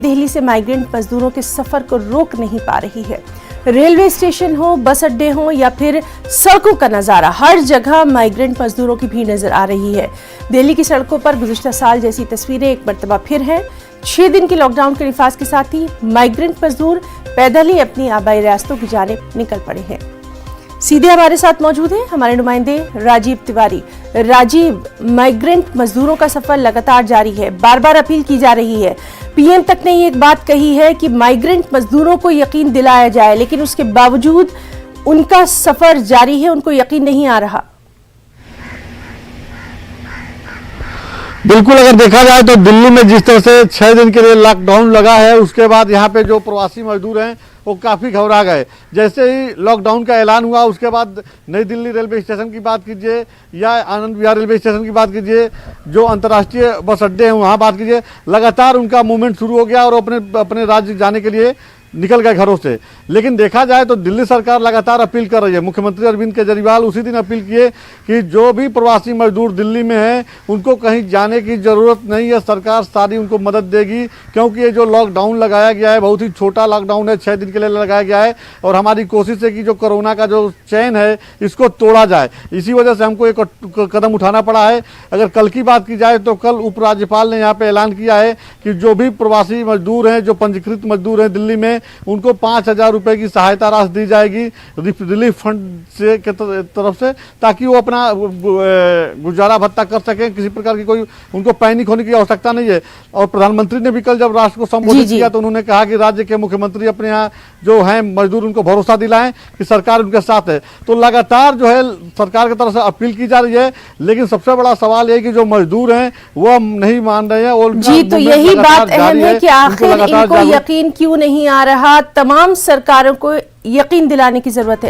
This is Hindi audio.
दिल्ली से माइग्रेंट मजदूरों के सफर को रोक नहीं पा रही है। रेलवे स्टेशन हो, बस अड्डे हो या फिर सड़कों का नजारा, हर जगह माइग्रेंट मजदूरों की भीड़ नजर आ रही है। दिल्ली की सड़कों पर गुज़िश्ता साल जैसी तस्वीरें एक मर्तबा फिर हैं। 6 दिन के लॉकडाउन के नफाज के साथ ही माइग्रेंट मजदूर पैदल ही अपनी आबाई रास्तों की जानिब निकल पड़े हैं। सीधे हमारे साथ मौजूद हैं हमारे नुमाइंदे राजीव तिवारी। राजीव, माइग्रेंट मजदूरों का सफर लगातार जारी है, बार बार अपील की जा रही है। पीएम तक ने एक बात कही है कि माइग्रेंट मजदूरों को यकीन दिलाया जाए, लेकिन उसके बावजूद उनका सफर जारी है, उनको यकीन नहीं आ रहा। बिल्कुल, अगर देखा जाए तो दिल्ली में जिस तरह से 6 दिन के लिए लॉकडाउन लगा है, उसके बाद यहाँ पे जो प्रवासी मजदूर हैं वो काफ़ी घबरा गए। जैसे ही लॉकडाउन का ऐलान हुआ उसके बाद नई दिल्ली रेलवे स्टेशन की बात कीजिए या आनंद विहार रेलवे स्टेशन की बात कीजिए, जो अंतर्राष्ट्रीय बस अड्डे हैं वहाँ बात कीजिए, लगातार उनका मूवमेंट शुरू हो गया और अपने राज्य जाने के लिए निकल गए घरों से। लेकिन देखा जाए तो दिल्ली सरकार लगातार अपील कर रही है। मुख्यमंत्री अरविंद केजरीवाल उसी दिन अपील किए कि जो भी प्रवासी मजदूर दिल्ली में हैं उनको कहीं जाने की ज़रूरत नहीं है, सरकार सारी उनको मदद देगी, क्योंकि ये जो लॉकडाउन लगाया गया है बहुत ही छोटा लॉकडाउन है, 6 दिन के लिए लगाया गया है और हमारी कोशिश है कि जो कोरोना का जो चैन है इसको तोड़ा जाए। इसी वजह से हमको एक कदम उठाना पड़ा है। अगर कल की बात की जाए तो कल उपराज्यपाल ने यहाँ पर ऐलान किया है कि जो भी प्रवासी मजदूर हैं, जो पंजीकृत मजदूर हैं दिल्ली में, उनको 5,000 रुपए की सहायता राशि दी जाएगी रिलीफ फंड से के तरफ से, ताकि वो अपना गुजारा भत्ता कर सकें। किसी प्रकार की कोई उनको पैनिक होने की आवश्यकता नहीं है। और प्रधानमंत्री ने भी कल जब राष्ट्र को संबोधित किया तो उन्होंने कहा कि राज्य के मुख्यमंत्री अपने यहाँ जो हैं मजदूर उनको भरोसा दिलाएं कि सरकार उनके साथ है। तो लगातार जो है सरकार की तरफ से अपील की जा रही है, लेकिन सबसे बड़ा सवाल है कि जो मजदूर हैं वो नहीं मान रहे हैं। और जी, तो यही बात अहम है कि आखिर इनको यकीन क्यों नहीं आ रहा। तमाम सरकारों को यकीन दिलाने की जरूरत है।